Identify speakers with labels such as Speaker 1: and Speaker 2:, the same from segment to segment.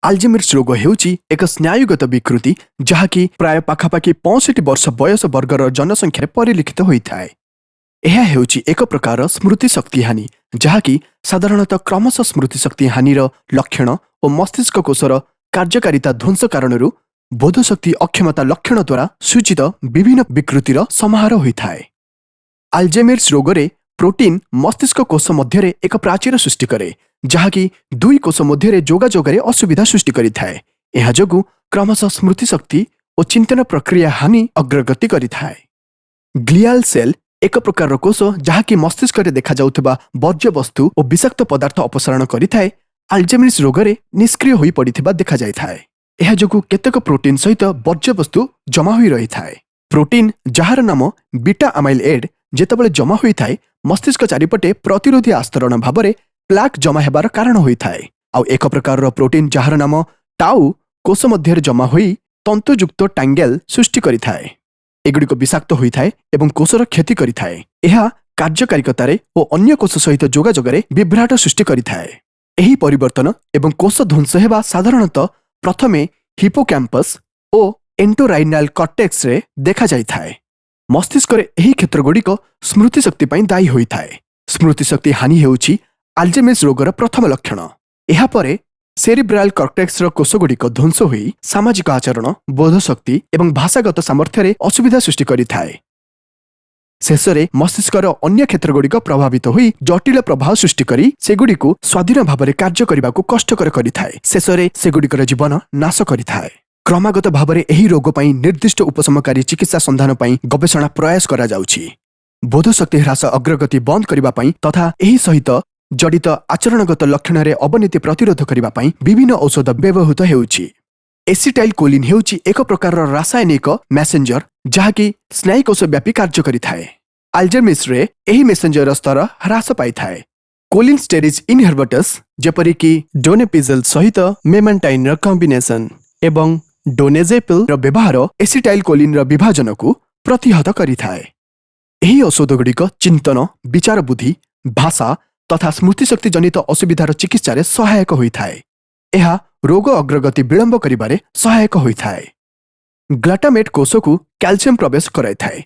Speaker 1: आल्जेमिर्स रोग हेउची एक स्नायुगत विकृति जहाँकि प्राय पाखापाखि 65 वर्ष बयस वर्गर जनसंख्यार परिलिखित होइथाए। यह हेउची एक प्रकार स्मृति शक्ति हानि जहाँकि साधारणतः क्रमशः स्मृति शक्ति हानिर लक्षण और मस्तिष्क कोषर कार्यकारिता ध्वंस कारणरू बोधशक्ति अक्षमता लक्षण द्वारा सूचित विभिन्न विकृतिर समाहार होइथाए। आल्जेमिर्स रोगरे प्रोटीन मस्तिष्क कोष मध्यरे एक प्राचीर सृष्टि करे जहाँकि दुई कोष मध्यरे जोगाजोगरे असुविधा सृष्टि करिथाए। यह जोगु क्रमशः स्मृति शक्ति और चिंतन प्रक्रिया हानि अग्रगति करिथाए। ग्लियाल सेल एक प्रकार कोष जहाँकि मस्तिष्क रे देखा जाउथबा वर्ज्य वस्तु और विषाक्त पदार्थ अपसारण करिथाए आल्जेमिर्स रोगरे निष्क्रिय होई पड़िथिबा देखा जाइथाए। यह जोगु केतेक प्रोटीन सहित वर्ज्य वस्तु जमा होई रहिथाए। प्रोटीन जहार नाम बीटा अमाइल एड जेतेबेले जमा होइथाए मस्तिष्क चारिपटे प्रतिरोधी आस्तरण भावरे प्लाक जमा हेबार कारण होइथाए। आउ एक प्रकार प्रोटीन जहार नाम टाउ कोष मध्य जमा होई तंतुयुक्त टांगेल सृष्टि करिथाए। एगुड़िक विषाक्त होइथाए एवं कोषर क्षति करिथाए। यह कार्यकारिकतारे और अन्य कोष सहित जोगाजोगरे विभ्राट सृष्टि करिथाए। एही परिवर्तन एवं कोष ध्वंस हेबा साधारणतः प्रथमे हिपोकैम्पस और एंटोराइनल कॉर्टेक्स रे देखा जाइथाए। मस्तिष्क रे एही क्षेत्र गुड़िक स्मृति शक्ति पई दायी होइथाए। स्मृति शक्ति हानि हेउची आल्जेमिर्स रोगर प्रथम लक्षण। एहा परे सेरिब्राल कॉर्टेक्स रो कोष गुड़िक ध्वंस होई सामाजिक आचरण बोधशक्ति एवं भाषागत सामर्थ्य रे असुविधा सृष्टि करिथाए। शेषरे मस्तिष्कर अन्य क्षेत्र गुड़िक प्रभावित होई जटिल प्रभाव सृष्टि करी सेगुड़िकु स्वाधीन भावरे कार्य करिबाकु कष्टकर करिथाए। शेषरे सेगुड़िकर जीवन नाश करिथाए। क्रमागत भावरे एही रोग पई निर्दिष्ट उपशमकारी चिकित्सा संधान पई गवेषणा प्रयास करा जाउछि। बोधशक्ति ह्रास अग्रगति बंद करिबा पई तथा एही सहित जडित आचरणगत लक्षण रे अवनति प्रतिरोध करिबा पई विभिन्न औषध व्यवहृत हेउछि। एसिटाइल कोलिन हेउछि एक प्रकार रासायनिक मेसेंजर जहाँकि स्नायुकोष व्यापी कार्य करिथाए। आल्जेमिर्स रे एही मेसेंजर स्तर ह्रास पाइथाए। कोलिन स्टेरिज इनहिबिटर्स जेपरि कि डोनेपिजल सहित मेमेंटाइन र कॉम्बिनेशन एवं डोनेजेपिल र व्यवहार एसिटाइल कोलिन र विभाजन को प्रतिहत करिथाए। एही औषध गुड़िक चिंतन विचार बुद्धि भाषा तथा स्मृति शक्ति जनित असुविधार चिकित्सा सहायक होइथाए। यह रोग अग्रगति विलंब करिबारे सहायक होइथाए। ग्लूटामेट कोष को कैल्शियम प्रवेश कराइथाए।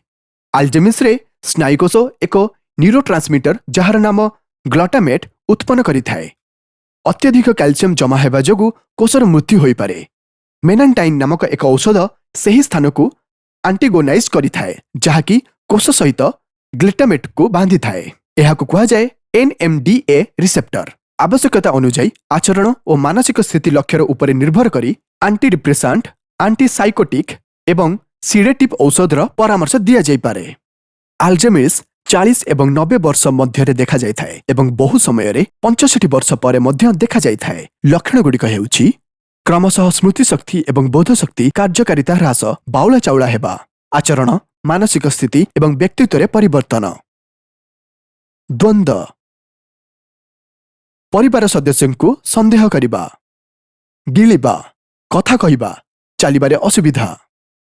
Speaker 1: आल्जेमिर्स रे स्नायुकोष एक न्यूरोट्रांसमीटर जहार नाम ग्लूटामेट उत्पन्न करिथाए। अत्यधिक कैल्शियम जमा हेबा जोगु कोषर मृत्यु होई पारे। मेनांटाइन नामक एक औषध सही स्थान को आंटीगोनाइज करिथाए जहाँकि कोष सहित ग्लूटामेट को बांधि थाए। यह को कहा जाए NMDA रिसेप्टर। आवश्यकता अनुसार आचरण और मानसिक स्थिति लक्ष्यर उपरे निर्भर करी एंटी डिप्रेसेंट एंटीसाइकोटिक एवं सीडेटिव औषधर परामर्श दिया जाई पारे। आल्जेमिर्स 40 एवं 90 वर्ष मध्य देखा जाइथाए एवं बहु समय रे 65 वर्ष पर मध्य देखा जाइथाए। लक्षण गुड़िक हेउछि क्रमशः स्मृति शक्ति एवं बोधशक्ति कार्यकारिता ह्रास बाउला चाउला हेबा आचरण मानसिक स्थिति एवं व्यक्तित्व परिवर्तन। द्वंद्व परिवार सदस्यଙ୍କୁ संदेह करिबा गिलिबा कथा कहिबा चलिबारे असुविधा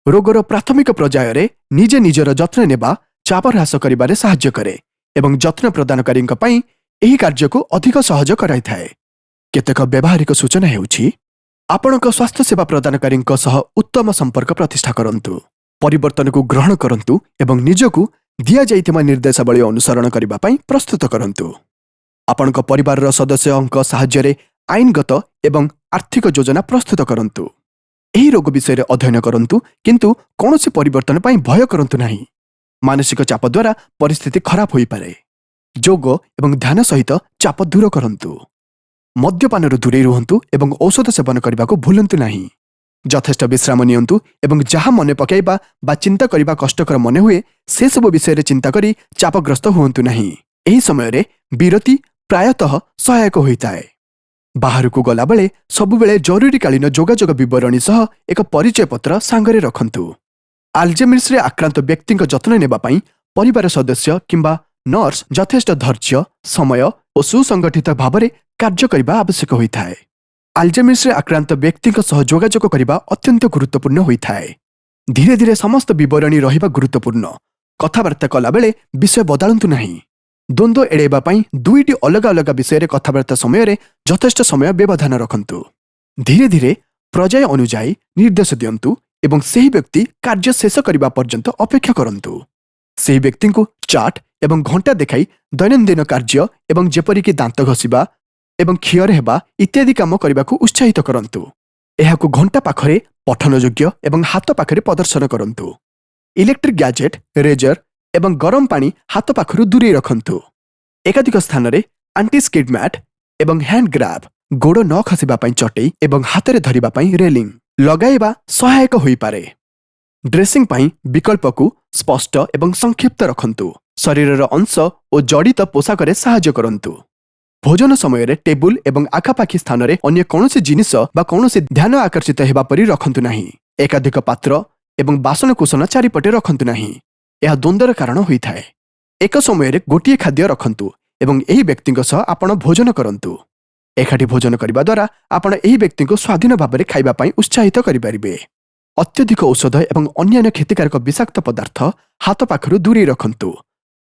Speaker 1: रोगर प्राथमिक पर्यायर निजे निजर जत्न नेबा चाप ह्रास करिबारे साहाय्य करे एवं जत्न प्रदानकारीଙ୍କ ପାଇଁ ଏହି କାର୍ଯ୍ୟକୁ ଅଧିକ ସହଜ କରାଇଥାଏ। କେତେକ ବ୍ୟବହାରିକ ସୂଚନା ହେଉଛି ଆପଣଙ୍କ ସ୍ୱାସ୍ଥ୍ୟ ସେବା ପ୍ରଦାନକାରୀଙ୍କ ସହ ଉତ୍ତମ ସମ୍ପର୍କ ପ୍ରତିଷ୍ଠା କରନ୍ତୁ। ପରିବର୍ତ୍ତନକୁ ଗ୍ରହଣ କରନ୍ତୁ ଏବଂ ନିଜକୁ ଦିଆଯାଇଥିବା ନିର୍ଦ୍ଦେଶାବଳୀ ଅନୁସରଣ କରିବା ପାଇଁ ପ୍ରସ୍ତୁତ କରନ୍ତୁ। ଆପଣଙ୍କ ପରିବାରର ସଦସ୍ୟଙ୍କ ସାହାଯ୍ୟରେ ଆଇନଗତ ଏବଂ ଆର୍ଥିକ ଯୋଜନା ପ୍ରସ୍ତୁତ କରନ୍ତୁ। ଏହି ରୋଗ ବିଷୟରେ ଅଧ୍ୟୟନ କରନ୍ତୁ କିନ୍ତୁ କୌଣସି ପରିବର୍ତ୍ତନ ପାଇଁ ଭୟ କରନ୍ତୁ ନାହିଁ। ମାନସିକ ଚାପ ଦ୍ୱାରା ପରିସ୍ଥିତି ଖରାପ ହୋଇପାରେ। ଯୋଗ ଏବଂ ଧ୍ୟାନ ସହିତ ଚାପ ଦୂର କରନ୍ତୁ। ମଦ୍ୟପାନରୁ ଦୂରେଇ ରୁହନ୍ତୁ ଏବଂ ଔଷଧ ସେବନ କରିବାକୁ ଭୁଲନ୍ତୁ ନାହିଁ। ଯଥେଷ୍ଟ ବିଶ୍ରାମ ନିଅନ୍ତୁ ଏବଂ ଯାହା ମନେ ପକାଇବା ବା ଚିନ୍ତା କରିବା କଷ୍ଟକର ମନେ ହୁଏ ସେ ସବୁ ବିଷୟରେ ଚିନ୍ତା କରି ଚାପଗ୍ରସ୍ତ ହୁଅନ୍ତୁ ନାହିଁ। ଏହି ସମୟରେ ବିରତି प्रायतः सहायक होइताए। बाहरକୁ गलाबेले सबुबेले जरूरीकालीन जोगाजोग विवरणी सह एक परिचय पत्र सांगरे रखन्तु। आल्जेमिर्स रे आक्रांत व्यक्तिଙ୍କ जत्न नेबा पई परिवार सदस्य किंबा नर्स यथेष्ट धैर्य समय और सुसंगठित भावरे कार्य करिबा आवश्यक होइताए। आल्जेमिर्स रे आक्रांत व्यक्तिଙ୍କ सह जोगाजोग करिबा अत्यंत गुरुत्वपूर्ण होइताए। धीरे धीरे समस्त विवरणी रहिबा गुरुत्वपूर्ण। कथाबार्ता कला बेले विषय बदलन्तु नाही। द्वंद्व एड़ेबा पई दुईटी अलग अलग विषय रे कथाबार्ता समय रे यथेष्ट समय व्यवधान रखन्तु। धीरे धीरे पर्याय अनुଯାयी निर्देश दियंतु एवं ସେହି ବ୍ୟକ୍ତି କାର୍ଯ୍ୟ ଶେଷ କରିବା ପର୍ଯ୍ୟନ୍ତ ଅପେକ୍ଷା କରନ୍ତୁ। ସେହି ବ୍ୟକ୍ତିଙ୍କୁ ଚାର୍ଟ ଏବଂ ଘଣ୍ଟା ଦେଖାଇ ଦୈନନ୍ଦିନ କାର୍ଯ୍ୟ ଏବଂ ଯେପରିକି ଦାନ୍ତ ଘଷିବା ଏବଂ କ୍ଷିଅର ହେବା ଇତ୍ୟାଦି କାମ କରିବାକୁ ଉତ୍ସାହିତ କରନ୍ତୁ। ଏହାକୁ ଘଣ୍ଟା ପାଖରେ ପଠନଯୋଗ୍ୟ ଏବଂ ହାତ ପାଖରେ ପ୍ରଦର୍ଶନ କରନ୍ତୁ। ଇଲେକ୍ଟ୍ରିକ୍ ଗ୍ୟାଜେଟ୍, ରେଜର ଏବଂ ଗରମ ପାଣି ହାତ ପାଖରୁ ଦୂରେଇ ରଖନ୍ତୁ। ଏକାଧିକ ସ୍ଥାନରେ ଆଣ୍ଟି ସ୍କିଡ୍ ମ୍ୟାଟ୍ ଏବଂ ହ୍ୟାଣ୍ଡ ଗ୍ରାବ୍, ଗୋଡ଼ ନ ଖସିବା ପାଇଁ ଚଟେଇ ଏବଂ ହାତରେ ଧରିବା ପାଇଁ ରେଲିଂ ଲଗାଇବା ସହାୟକ ହୋଇପାରେ। ଡ୍ରେସିଂ ପାଇଁ ବିକଳ୍ପକୁ ସ୍ପଷ୍ଟ ଏବଂ ସଂକ୍ଷିପ୍ତ ରଖନ୍ତୁ। ଶରୀରର ଅଂଶ ଓ ଜଡ଼ିତ ପୋଷାକରେ ସାହାଯ୍ୟ କରନ୍ତୁ। ଭୋଜନ ସମୟରେ ଟେବୁଲ ଏବଂ ଆଖାପାଖି ସ୍ଥାନରେ ଅନ୍ୟ କୌଣସି ଜିନିଷ ବା କୌଣସି ଧ୍ୟାନ ଆକର୍ଷିତ ହେବା ପରି ରଖନ୍ତୁ ନାହିଁ। ଏକାଧିକ ପାତ୍ର ଏବଂ ବାସନକୁସନ ଚାରିପଟେ ରଖନ୍ତୁ ନାହିଁ। ଏହା ଦ୍ୱନ୍ଦ୍ୱର କାରଣ ହୋଇଥାଏ। ଏକ ସମୟରେ ଗୋଟିଏ ଖାଦ୍ୟ ରଖନ୍ତୁ ଏବଂ ଏହି ବ୍ୟକ୍ତିଙ୍କ ସହ ଆପଣ ଭୋଜନ କରନ୍ତୁ। ଏକାଠି ଭୋଜନ କରିବା ଦ୍ୱାରା ଆପଣ ଏହି ବ୍ୟକ୍ତିଙ୍କୁ ସ୍ୱାଧୀନ ଭାବରେ ଖାଇବା ପାଇଁ ଉତ୍ସାହିତ କରିପାରିବେ। ଅତ୍ୟଧିକ ଔଷଧ ଏବଂ ଅନ୍ୟାନ୍ୟ କ୍ଷତିକାରକ ବିଷାକ୍ତ ପଦାର୍ଥ ହାତ ପାଖରୁ ଦୂରେଇ ରଖନ୍ତୁ।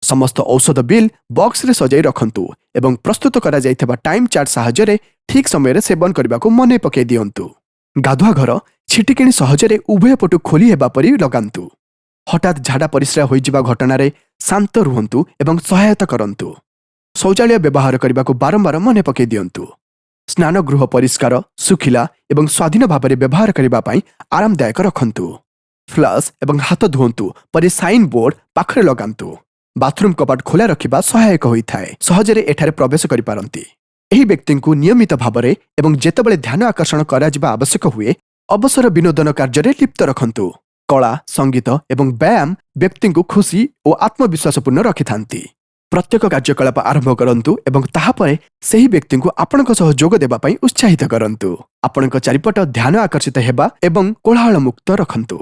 Speaker 1: ସମସ୍ତ ଔଷଧ ବିଲ୍ ବକ୍ସରେ ସଜାଇ ରଖନ୍ତୁ ଏବଂ ପ୍ରସ୍ତୁତ କରାଯାଇଥିବା ଟାଇମ୍ ଚାର୍ଟ ସାହାଯ୍ୟରେ ଠିକ୍ ସମୟରେ ସେବନ କରିବାକୁ ମନେ ପକାଇ ଦିଅନ୍ତୁ। ଗାଧୁଆ ଘର ଛିଟିକିଣି ସହଜରେ ଉଭୟ ପଟୁ ଖୋଲି ହେବା ପରି ଲଗାନ୍ତୁ। ହଠାତ୍ ଝାଡ଼ା ପରିସ୍ରା ହୋଇଯିବା ଘଟଣାରେ ଶାନ୍ତ ରୁହନ୍ତୁ ଏବଂ ସହାୟତା କରନ୍ତୁ। ଶୌଚାଳୟ ବ୍ୟବହାର କରିବାକୁ ବାରମ୍ବାର ମନେ ପକାଇ ଦିଅନ୍ତୁ। ସ୍ନାନ ଗୃହ ପରିଷ୍କାର, ଶୁଖିଲା ଏବଂ ସ୍ୱାଧୀନ ଭାବରେ ବ୍ୟବହାର କରିବା ପାଇଁ ଆରାମଦାୟକ ରଖନ୍ତୁ। ଫ୍ଲସ୍ ଏବଂ ହାତ ଧୁଅନ୍ତୁ ପରି ସାଇନ୍ ବୋର୍ଡ ପାଖରେ ଲଗାନ୍ତୁ। ବାଥରୁମ୍ କବାଟ ଖୋଲା ରଖିବା ସହାୟକ ହୋଇଥାଏ। ସହଜରେ ଏଠାରେ ପ୍ରବେଶ କରିପାରନ୍ତି। ଏହି ବ୍ୟକ୍ତିଙ୍କୁ ନିୟମିତ ଭାବରେ ଏବଂ ଯେତେବେଳେ ଧ୍ୟାନ ଆକର୍ଷଣ କରାଯିବା ଆବଶ୍ୟକ ହୁଏ ଅବସର ବିନୋଦନ କାର୍ଯ୍ୟରେ ଲିପ୍ତ ରଖନ୍ତୁ। କଳା, ସଙ୍ଗୀତ ଏବଂ ବ୍ୟାୟାମ ବ୍ୟକ୍ତିଙ୍କୁ ଖୁସି ଓ ଆତ୍ମବିଶ୍ୱାସପୂର୍ଣ୍ଣ ରଖିଥାନ୍ତି। ପ୍ରତ୍ୟେକ କାର୍ଯ୍ୟକଳାପ ଆରମ୍ଭ କରନ୍ତୁ ଏବଂ ତାହାପରେ ସେହି ବ୍ୟକ୍ତିଙ୍କୁ ଆପଣଙ୍କ ସହ ଯୋଗ ଦେବା ପାଇଁ ଉତ୍ସାହିତ କରନ୍ତୁ। ଆପଣଙ୍କ ଚାରିପଟ ଧ୍ୟାନ ଆକର୍ଷିତ ହେବା ଏବଂ କୋଳାହଳ ମୁକ୍ତ ରଖନ୍ତୁ।